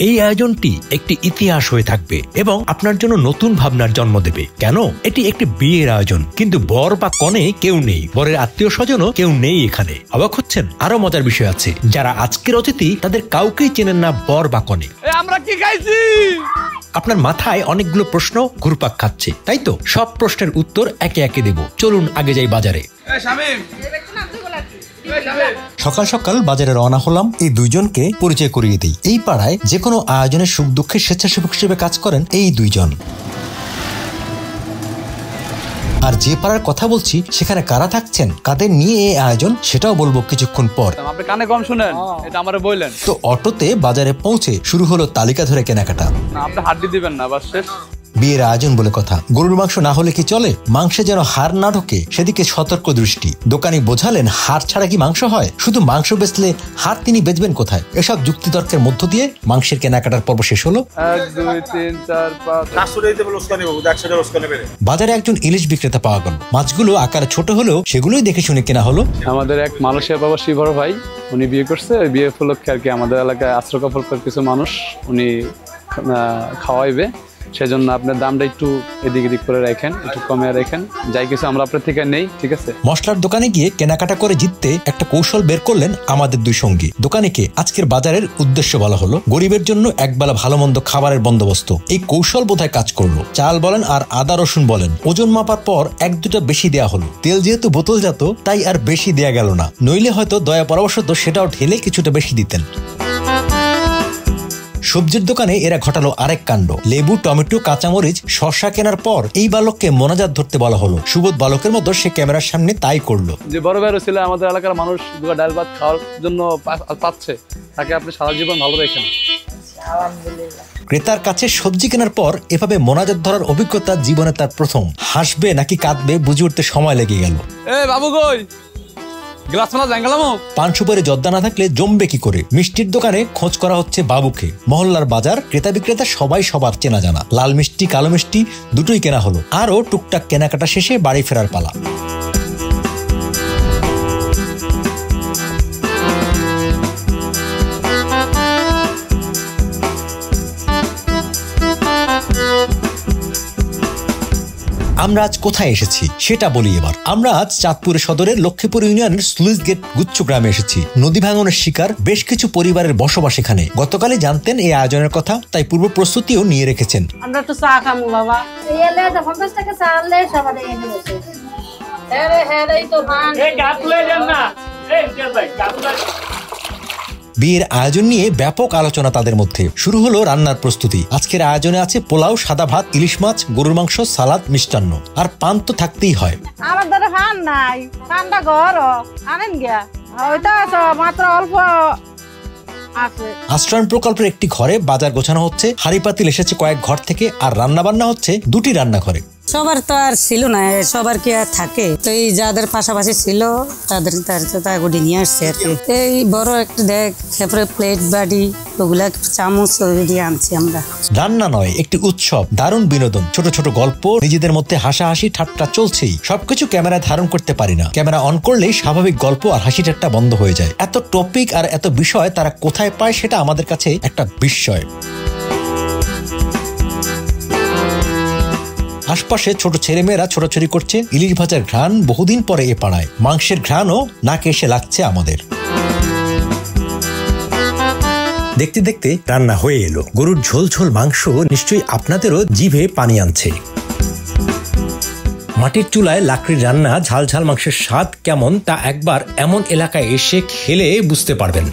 এই আয়োজনটি একটি ইতিহাস হয়ে থাকবে এবং আপনার জন্য নতুন ভাবনার জন্ম দেবে। কেন? এটি একটি বিয়ের আয়োজন, কিন্তু বর বা কনে কেউ নেই, বরের আত্মীয় স্বজনও কেউ নেই এখানে। অবাক হচ্ছেন? আরো মজার বিষয় আছে, যারা আজকের অতিথি তাদের কাউকেই চেনেন না বর বা কনে। আমরা কি খাইছি? আপনার মাথায় অনেকগুলো প্রশ্ন ঘুরপাক খাচ্ছে, তাই তো? সব প্রশ্নের উত্তর একে একে দেব। চলুন আগে যাই বাজারে। সকাল সকাল বাজারে রওনা হলাম। এই দুইজনকে পরিচয় করিয়ে দিই। এই পাড়ায় যে কোনো আয়োজনের সুখ দুঃখে স্বেচ্ছাসেবক হিসেবে কাজ করেন এই দুইজন। আর যে পাড়ার কথা বলছি সেখানে কারা থাকছেন, কাদের নিয়ে এই আয়োজন, সেটাও বলবো কিছুক্ষণ পর। আপনি কানে কম শুনেন, এটা আমারে বললেন। তো অটোতে বাজারে পৌঁছে শুরু হলো তালিকা ধরে কেনাকাটা। না, আপনি হাড্ডি দিবেন না, বাস শেষ। বিয়ের আয়োজন বলে কথা, গরুর মাংস না হলে কি চলে? মাংসে যেন হাড় না ঢোকে সেদিকে সতর্ক দৃষ্টি। দোকানি বোঝালেন হাড় ছাড়া কি মাংস হয়? শুধু মাংস বেচলে হাড় তিনি বেচবেন কোথায়? এসব যুক্তিতর্কের মধ্য দিয়ে মাংসের কেনাকাটার পর্ব শেষ হলো। 1 2 3 4 5 বাজারে একজন ইলিশ বিক্রেতা পাওয়া গেল। মাছগুলো আকারে ছোট হলেও সেগুলোই দেখে শুনে কেনা হলো। আমাদের এক মালয়েশিয়া প্রবাসী বড় ভাই, উনি বিয়ে করছে। ওই বিয়ে উপলক্ষে আর কি আমাদের এলাকায় আশ্রয়কল্পের কিছু মানুষ উনি খাওয়াইবে, সেজন্য আপনার দামটা একটু এদিক এদিক করে রাখেন, একটু কমে রাখেন, যাই কিছু আমরা আপনার থেকে নেই, ঠিক আছে? মশলার দোকানে গিয়ে কেনাকাটা করে জিততে একটা কৌশল বের করলেন আমাদের দুই সঙ্গী। দোকানিকে আজকের বাজারের উদ্দেশ্য বলা হলো গরিবের জন্য একবেলা ভালো মন্দ খাবারের বন্দোবস্ত। এই কৌশল বোধহয় কাজ করলো। চাল বলেন আর আদা রসুন বলেন ওজন মাপার পর 1-2টা বেশি দেয়া হলো। তেল যেহেতু বোতলজাত তাই আর বেশি দেয়া গেল না, নইলে হয়তো দয়া পরামর্শত সেটাও ঢেলে কিছুটা বেশি দিতেন। সবজির দোকানে এরা ঘটালো আরেক কাণ্ড। লেবু, টমেটো, কাঁচামরিচ, শসা কেনার পর এই বালককে মোনাজাত ধরতে বলা হলো। সুবোধ বালকের মতো সে ক্যামেরার সামনে তাই করলো। যে বড় ভাই ছিল আমাদের এলাকার মানুষ দুটো ডাল ভাত খাওয়ার জন্য পাচ্ছে, তাকে আপনি সারা জীবন ভালো রাখেন। ক্রেতার কাছে সবজি কেনার পর এভাবে মোনাজাত ধরার অভিজ্ঞতা জীবনে তার প্রথম। হাসবে নাকি কাঁদবে বুঝে উঠতে সময় লেগে গেল। বাবু কই? পান সুপারি জর্দা না থাকলে জমবে কি করে? মিষ্টির দোকানে খোঁজ করা হচ্ছে বাবুকে। মহল্লার বাজার, ক্রেতা বিক্রেতা সবাই সবার চেনা জানা। লাল মিষ্টি, কালো মিষ্টি দুটোই কেনা হলো। আরও টুকটাক কেনাকাটা শেষে বাড়ি ফেরার পালা। আমরা আজ কোথায় এসেছি সেটা বলি এবার। আমরা আজ চাঁদপুর সদরের লক্ষ্মীপুর ইউনিয়নের স্লুইস গেট গুচ্ছ গ্রামে এসেছি। নদী ভাঙনের শিকার বেশ কিছু পরিবারের বসবাস এখানে। গতকালই জানতেন এই আয়োজনের কথা, তাই পূর্ব প্রস্তুতিও নিয়ে রেখেছেন। আমরা তো চা খামু বাবা, এলে 50 টাকা চা আনলে সবাই এনে বসে। এই তো ভান এই গাতুলে দেন না, এই ভাই গাতুলে। বিয়ের আয়োজন নিয়ে ব্যাপক আলোচনা তাদের মধ্যে। শুরু হলো রান্নার প্রস্তুতি। আজকের আয়োজনে আছে পোলাও, সাদা ভাত, ইলিশ মাছ, গরুর মাংস, সালাদ, মিষ্টান্ন আর পান তো থাকতেই হয়। আমার দ্বারা পান নাই, পানটা ঘর আনেন গিয়া, ওইটা মাত্র অল্প আছে। আশ্রয়ণ প্রকল্পের একটি ঘরে বাজার গোছানো হচ্ছে। হাড়ি পাতিল এসেছে কয়েক ঘর থেকে, আর রান্না বান্না হচ্ছে 2টি রান্নাঘরে। সবার তো আর ছিল না, সবার কি আর থাকে? তো এই যাদের পাশাপাশি ছিল তাদের গুটি নিয়ে আসছে আর কি। এই বড় একটা দেখ প্লেট, বাড়ি, ওগুলা চামচ দিয়ে আনছি আমরা। রান্না নয়, একটি উৎসব, দারুণ বিনোদন, ছোট ছোট গল্প, নিজেদের মধ্যে হাসাহাসি ঠাট্টা চলছেই। সবকিছু ক্যামেরায় ধারণ করতে পারি না। ক্যামেরা অন করলেই স্বাভাবিক গল্প আর হাসি ঠাট্টা বন্ধ হয়ে যায়। এত টপিক আর এত বিষয় তারা কোথায় পায় সেটা আমাদের কাছে একটা বিস্ময়। আশপাশে ছোট ছেলেমেয়েরা ছোটাছুটি করছে। ইলিশ ভাজার ঘ্রাণ বহুদিন পরে এ পাড়ায়। মাংসের ঘ্রাণও নাকে এসে লাগছে আমাদের। দেখতে দেখতে রান্না হয়ে এলো। গরুর ঝোল ঝোল মাংস নিশ্চয়ই আপনাদেরও জিভে পানি আনছে। মাটির চুলায় লাকড়ির রান্না ঝাল ঝাল মাংসের স্বাদ কেমন তা একবার এমন এলাকায় এসে খেলে বুঝতে পারবেন।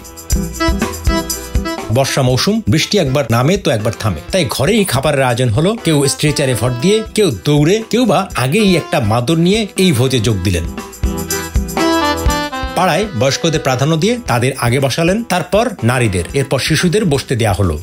বর্ষা মৌসুম, বৃষ্টি একবার নামে তো একবার থামে, তাই ঘরেই খাবারের আয়োজন হলো। কেউ স্ট্রেচারে ভর দিয়ে, কেউ দৌড়ে, কেউ বা আগেই একটা মাদুর নিয়ে এই ভোজে যোগ দিলেন। পাড়ায় বয়স্কদের প্রাধান্য দিয়ে তাদের আগে বসালেন, তারপর নারীদের, এরপর শিশুদের বসতে দেয়া হলো।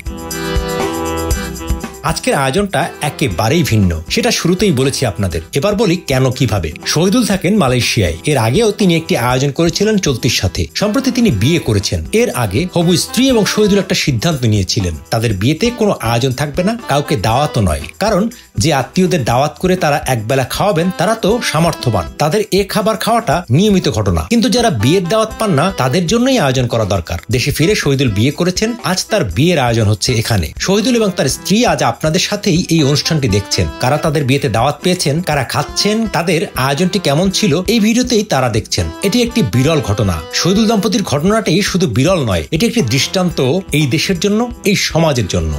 আজকের আয়োজনটা একেবারেই ভিন্ন, সেটা শুরুতেই বলেছি আপনাদের। এবার বলি কেন কিভাবে। শহীদুল থাকেন মালয়েশিয়ায়। এর আগেও তিনি একটি আয়োজন করেছিলেন চলতির সাথে। সম্প্রতি তিনি বিয়ে করেছেন। এর আগে হবু স্ত্রী এবং শহীদুল একটা সিদ্ধান্ত নিয়েছিলেন, তাদের বিয়েতে কোনো আয়োজন থাকবে না, কাউকে দাওয়াতও নয়। কারণ যে আত্মীয়দের দাওয়াত করে তারা একবেলা খাওয়াবেন তারা তো সামর্থ্যবান, তাদের এ খাবার খাওয়াটা নিয়মিত ঘটনা। কিন্তু যারা বিয়ের দাওয়াত পান না তাদের জন্যই আয়োজন করা দরকার। দেশে ফিরে শহীদুল বিয়ে করেছেন, আজ তার বিয়ের আয়োজন হচ্ছে এখানে। শহীদুল এবং তার স্ত্রী আজ আপনাদের সাথেই এই অনুষ্ঠানটি দেখছেন। কারা তাদের বিয়েতে দাওয়াত পেয়েছেন, কারা খাচ্ছেন, তাদের আয়োজনটি কেমন ছিল, এই ভিডিওতেই তারা দেখছেন। এটি একটি বিরল ঘটনা। শহীদুল দম্পতির ঘটনাটি শুধু বিরল নয়, এটি একটি দৃষ্টান্ত এই দেশের জন্য, এই সমাজের জন্য।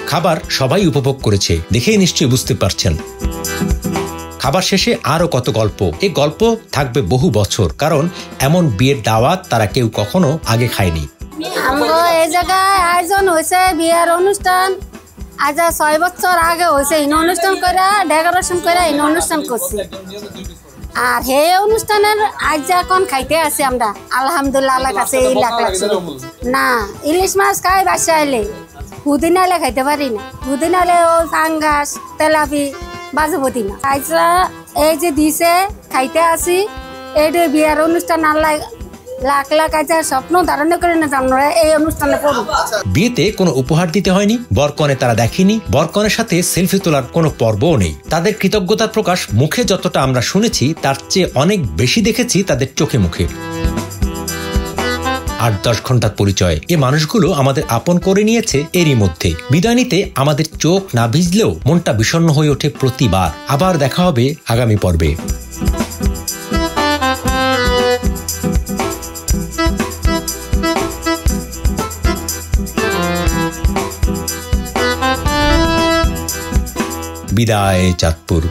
খাবার সবাই উপভোগ করেছে, দেখেই নিশ্চয়ই বুঝতে পারছেন। খাবার শেষে আরো কত গল্প। এই গল্প থাকবে বহু বছর, কারণ এমন বিয়ের দাওয়াত তারা কেউ কখনো আগে খায়নি। আমরা এই জায়গায় আয়োজন হয়েছে বিয়ের অনুষ্ঠান আজ 6 বছর আগে হয়েছে। ইন অনুষ্ঠান করে ডেকোরেশন করে ইন অনুষ্ঠান করছি। আর সেই অনুষ্ঠানের আজ এখন খাইতে আছি আমরা আলহামদুলিল্লাহ। আল্লাহর কাছে এই লাখ লাগছে না। ইলিশ মাছ খাই বাসা আইলে, পুদিনা আলে খাইতে পারি না। পুদিনা আলে ও ফাঙ্গাস তেলাপি বাজুপতি না। আইসা এই যে দিছে খাইতে আসি। এইটা বিয়ের অনুষ্ঠান আল্লাহ লাখ লাখ আজ স্বপ্ন ধারণা করে না আমরা এই অনুষ্ঠানে পড়ব। বিয়েতে কোনো উপহার দিতে হয়নি, বরকনে তারা দেখেনি, বরকনের সাথে সেলফি তোলার কোনো পর্বও নেই। তাদের কৃতজ্ঞতার প্রকাশ মুখে যতটা আমরা শুনেছি তার চেয়ে অনেক বেশি দেখেছি তাদের চোখে মুখে। 8-10 ঘন্টার পরিচয়। এ মানুষগুলো আমাদের আপন করে নিয়েছে এরই মধ্যে। বিদায় নিতে আমাদের চোখ না ভিজলেও মনটা বিষণ্ণ হয়ে ওঠে প্রতিবার। আবার দেখা হবে আগামী পর্বে। বিদায় চাঁদপুর।